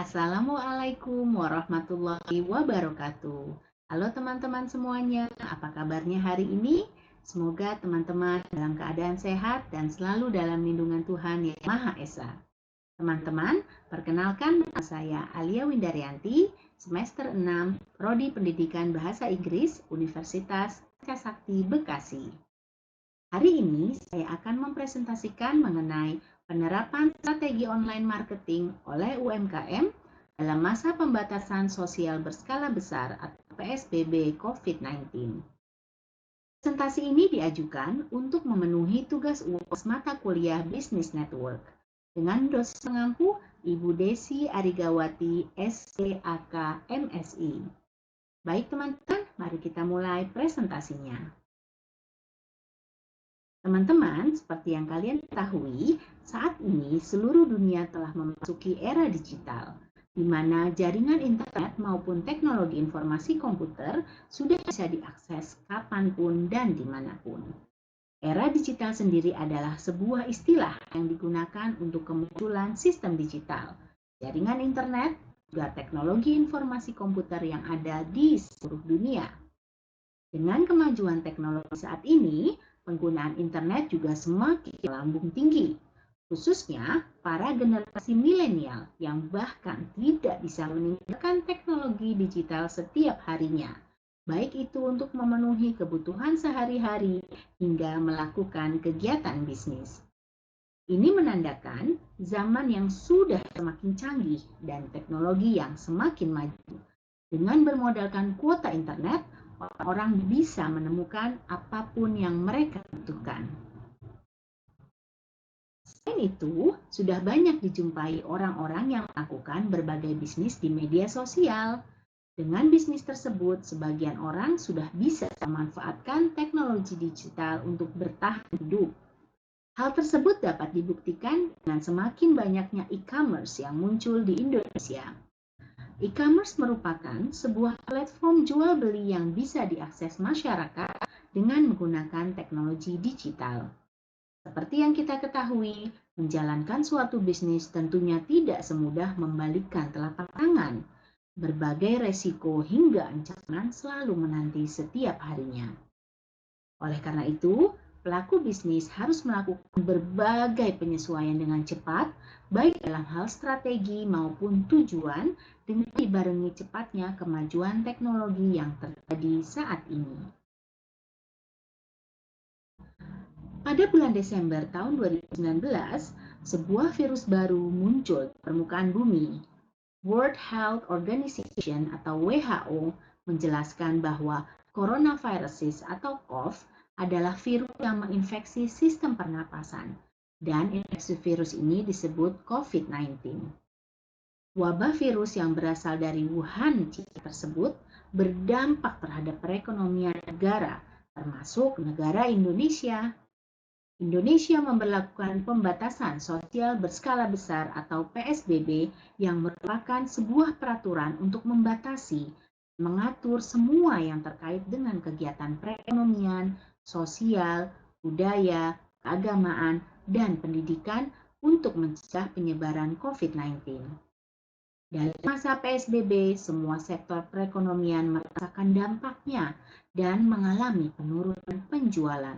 Assalamualaikum warahmatullahi wabarakatuh. Halo teman-teman semuanya, apa kabarnya hari ini? Semoga teman-teman dalam keadaan sehat dan selalu dalam lindungan Tuhan Yang Maha Esa. Teman-teman, perkenalkan nama saya Alia Windaryanti, semester 6, Prodi Pendidikan Bahasa Inggris, Universitas Sakti Bekasi. Hari ini saya akan mempresentasikan mengenai penerapan strategi online marketing oleh UMKM dalam masa pembatasan sosial berskala besar atau PSBB COVID-19. Presentasi ini diajukan untuk memenuhi tugas UAS mata kuliah Business Network dengan dosen pengampu Ibu Desi Arigawati, SCAK MSI. Baik teman-teman, mari kita mulai presentasinya. Teman-teman, seperti yang kalian ketahui, saat ini seluruh dunia telah memasuki era digital, di mana jaringan internet maupun teknologi informasi komputer sudah bisa diakses kapanpun dan dimanapun. Era digital sendiri adalah sebuah istilah yang digunakan untuk kemunculan sistem digital, jaringan internet, juga teknologi informasi komputer yang ada di seluruh dunia. Dengan kemajuan teknologi saat ini, penggunaan internet juga semakin melambung tinggi, khususnya para generasi milenial yang bahkan tidak bisa meninggalkan teknologi digital setiap harinya, baik itu untuk memenuhi kebutuhan sehari-hari hingga melakukan kegiatan bisnis. Ini menandakan zaman yang sudah semakin canggih dan teknologi yang semakin maju. Dengan bermodalkan kuota internet, orang bisa menemukan apapun yang mereka butuhkan. Selain itu, sudah banyak dijumpai orang-orang yang melakukan berbagai bisnis di media sosial. Dengan bisnis tersebut, sebagian orang sudah bisa memanfaatkan teknologi digital untuk bertahan hidup. Hal tersebut dapat dibuktikan dengan semakin banyaknya e-commerce yang muncul di Indonesia. E-commerce merupakan sebuah platform jual beli yang bisa diakses masyarakat dengan menggunakan teknologi digital. Seperti yang kita ketahui, menjalankan suatu bisnis tentunya tidak semudah membalikkan telapak tangan. Berbagai resiko hingga ancaman selalu menanti setiap harinya. Oleh karena itu, pelaku bisnis harus melakukan berbagai penyesuaian dengan cepat, baik dalam hal strategi maupun tujuan, dengan dibarengi cepatnya kemajuan teknologi yang terjadi saat ini. Pada bulan Desember tahun 2019, sebuah virus baru muncul di permukaan bumi. World Health Organization atau WHO menjelaskan bahwa coronavirus atau COV adalah virus yang menginfeksi sistem pernapasan, dan infeksi virus ini disebut COVID-19. Wabah virus yang berasal dari Wuhan, China tersebut berdampak terhadap perekonomian negara, termasuk negara Indonesia. Indonesia memberlakukan pembatasan sosial berskala besar atau PSBB yang merupakan sebuah peraturan untuk membatasi, mengatur semua yang terkait dengan kegiatan perekonomian, sosial, budaya, keagamaan, dan pendidikan untuk mencegah penyebaran COVID-19. Dalam masa PSBB, semua sektor perekonomian merasakan dampaknya dan mengalami penurunan penjualan.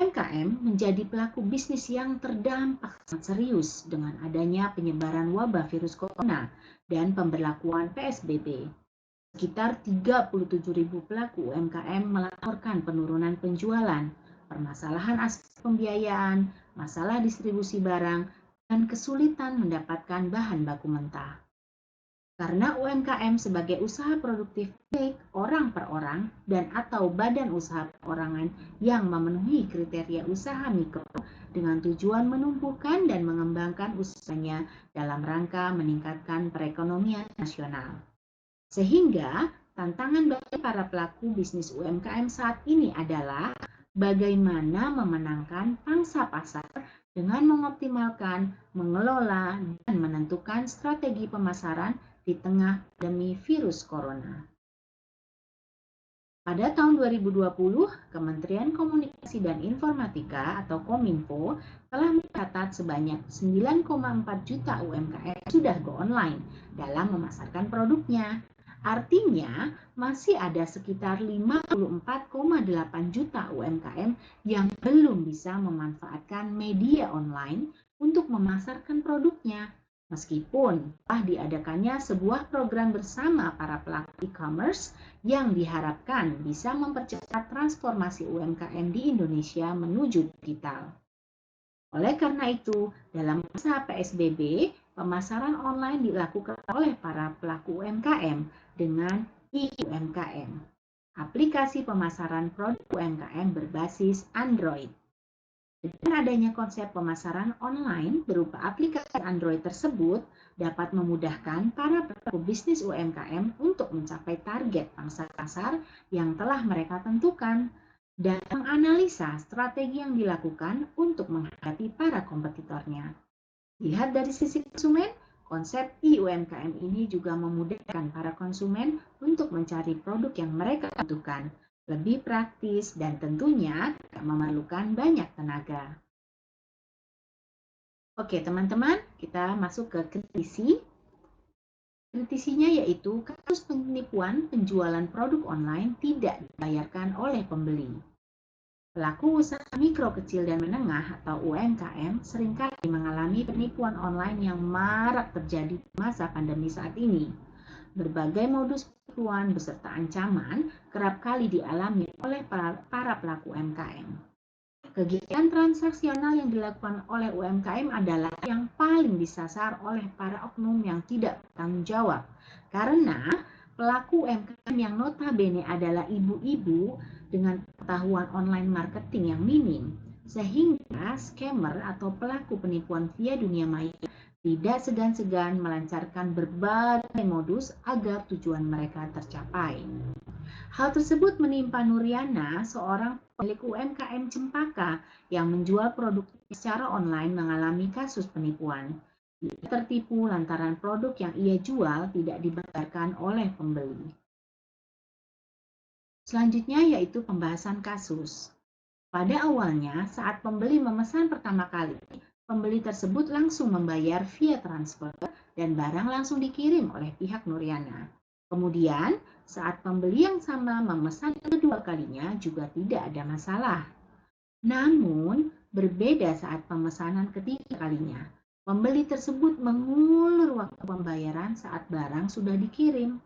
UMKM menjadi pelaku bisnis yang terdampak sangat serius dengan adanya penyebaran wabah virus corona dan pemberlakuan PSBB. Sekitar 37.000 pelaku UMKM melaporkan penurunan penjualan, permasalahan aspek pembiayaan, masalah distribusi barang, dan kesulitan mendapatkan bahan baku mentah. Karena UMKM sebagai usaha produktif baik orang per orang dan atau badan usaha perorangan yang memenuhi kriteria usaha mikro dengan tujuan menumbuhkan dan mengembangkan usahanya dalam rangka meningkatkan perekonomian nasional. Sehingga tantangan bagi para pelaku bisnis UMKM saat ini adalah bagaimana memenangkan pangsa pasar dengan mengoptimalkan, mengelola, dan menentukan strategi pemasaran di tengah pandemi virus corona. Pada tahun 2020, Kementerian Komunikasi dan Informatika atau Kominfo telah mencatat sebanyak 9,4 juta UMKM sudah go online dalam memasarkan produknya. Artinya, masih ada sekitar 54,8 juta UMKM yang belum bisa memanfaatkan media online untuk memasarkan produknya. Meskipun telah diadakannya sebuah program bersama para pelaku e-commerce yang diharapkan bisa mempercepat transformasi UMKM di Indonesia menuju digital. Oleh karena itu, dalam masa PSBB, pemasaran online dilakukan oleh para pelaku UMKM dengan e-UMKM, aplikasi pemasaran produk UMKM berbasis Android. Dengan adanya konsep pemasaran online berupa aplikasi Android tersebut dapat memudahkan para pelaku bisnis UMKM untuk mencapai target pangsa pasar yang telah mereka tentukan dan menganalisa strategi yang dilakukan untuk menghadapi para kompetitornya. Lihat dari sisi konsumen, konsep e-UMKM ini juga memudahkan para konsumen untuk mencari produk yang mereka butuhkan, lebih praktis dan tentunya tidak memerlukan banyak tenaga. Oke, teman-teman, kita masuk ke kritisi. Kritisinya yaitu kasus penipuan penjualan produk online tidak dibayarkan oleh pembeli. Pelaku usaha mikro, kecil, dan menengah atau UMKM seringkali mengalami penipuan online yang marak terjadi di masa pandemi saat ini. Berbagai modus penipuan beserta ancaman kerap kali dialami oleh para pelaku UMKM. Kegiatan transaksional yang dilakukan oleh UMKM adalah yang paling disasar oleh para oknum yang tidak bertanggung jawab. Karena pelaku UMKM yang notabene adalah ibu-ibu dengan pengetahuan online marketing yang minim, sehingga scammer atau pelaku penipuan via dunia maya tidak segan-segan melancarkan berbagai modus agar tujuan mereka tercapai. Hal tersebut menimpa Nuriana, seorang pemilik UMKM Cempaka yang menjual produk secara online mengalami kasus penipuan. Ia tertipu lantaran produk yang ia jual tidak dibayarkan oleh pembeli. Selanjutnya yaitu pembahasan kasus. Pada awalnya, saat pembeli memesan pertama kali, pembeli tersebut langsung membayar via transfer dan barang langsung dikirim oleh pihak Nuriana. Kemudian, saat pembeli yang sama memesan kedua kalinya juga tidak ada masalah. Namun, berbeda saat pemesanan ketiga kalinya. Pembeli tersebut mengulur waktu pembayaran saat barang sudah dikirim.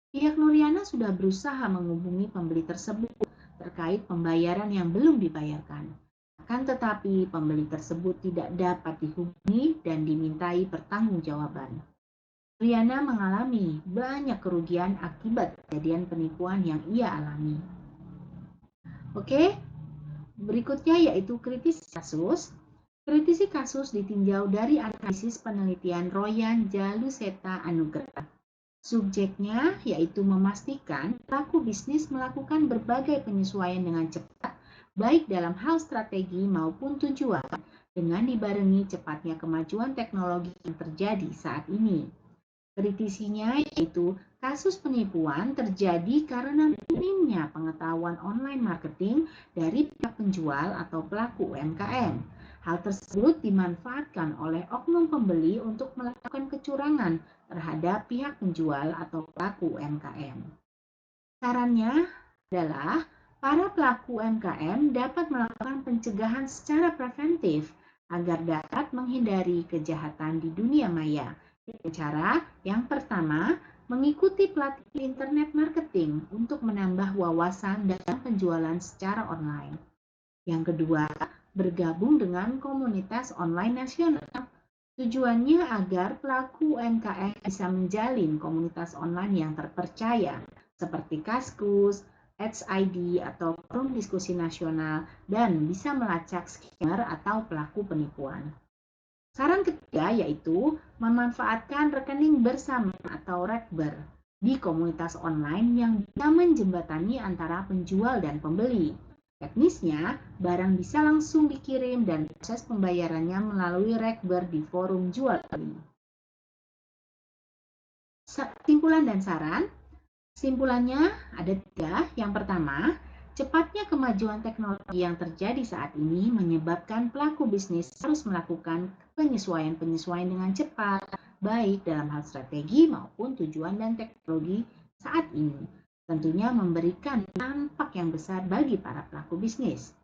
Pihak Nuriana sudah berusaha menghubungi pembeli tersebut terkait pembayaran yang belum dibayarkan. Akan tetapi, pembeli tersebut tidak dapat dihubungi dan dimintai pertanggungjawaban. Nuriana mengalami banyak kerugian akibat kejadian penipuan yang ia alami. Oke, berikutnya yaitu kritisi kasus. Kritisi kasus ditinjau dari analisis penelitian Royan Jaluseta Anugrah. Subjeknya yaitu memastikan pelaku bisnis melakukan berbagai penyesuaian dengan cepat, baik dalam hal strategi maupun tujuan, dengan dibarengi cepatnya kemajuan teknologi yang terjadi saat ini. Kritisinya yaitu kasus penipuan terjadi karena minimnya pengetahuan online marketing dari pihak penjual atau pelaku UMKM. Hal tersebut dimanfaatkan oleh oknum pembeli untuk melakukan kecurangan terhadap pihak penjual atau pelaku UMKM. Sarannya adalah para pelaku UMKM dapat melakukan pencegahan secara preventif agar dapat menghindari kejahatan di dunia maya. Dengan cara yang pertama, mengikuti pelatihan internet marketing untuk menambah wawasan dalam penjualan secara online. Yang kedua, bergabung dengan komunitas online nasional. Tujuannya agar pelaku UMKM bisa menjalin komunitas online yang terpercaya, seperti Kaskus, ID, atau forum diskusi nasional, dan bisa melacak scammer atau pelaku penipuan. Saran ketiga yaitu memanfaatkan rekening bersama atau rekber di komunitas online yang bisa menjembatani antara penjual dan pembeli. Teknisnya, barang bisa langsung dikirim dan proses pembayarannya melalui rekber di forum jual beli. Kesimpulan dan saran, Kesimpulannya ada tiga. Yang pertama, cepatnya kemajuan teknologi yang terjadi saat ini menyebabkan pelaku bisnis harus melakukan penyesuaian-penyesuaian dengan cepat, baik dalam hal strategi maupun tujuan dan teknologi saat ini. Tentunya memberikan dampak yang besar bagi para pelaku bisnis.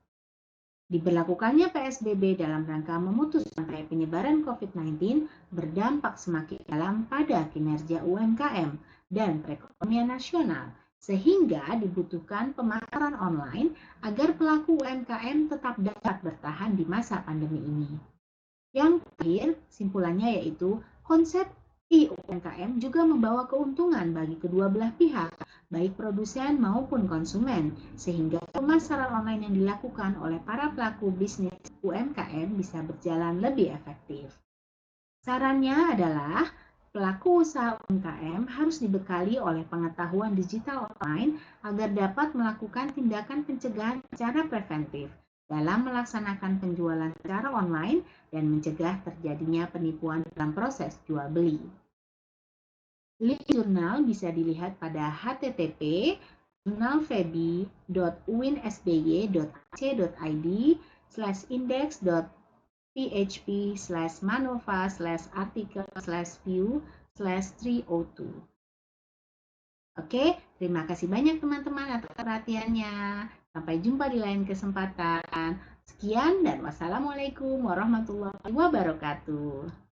Diberlakukannya PSBB dalam rangka memutus rantai penyebaran COVID-19 berdampak semakin dalam pada kinerja UMKM dan perekonomian nasional, sehingga dibutuhkan pemasaran online agar pelaku UMKM tetap dapat bertahan di masa pandemi ini. Yang terakhir, simpulannya yaitu konsep UMKM juga membawa keuntungan bagi kedua belah pihak, baik produsen maupun konsumen, sehingga pemasaran online yang dilakukan oleh para pelaku bisnis UMKM bisa berjalan lebih efektif. Sarannya adalah pelaku usaha UMKM harus dibekali oleh pengetahuan digital online agar dapat melakukan tindakan pencegahan secara preventif dalam melaksanakan penjualan secara online dan mencegah terjadinya penipuan dalam proses jual beli. Link jurnal bisa dilihat pada http://winSBY.ac.id/index.php/manova/artikel/view/302. Oke, terima kasih banyak teman-teman atas perhatiannya. Sampai jumpa di lain kesempatan. Sekian dan wassalamualaikum warahmatullahi wabarakatuh.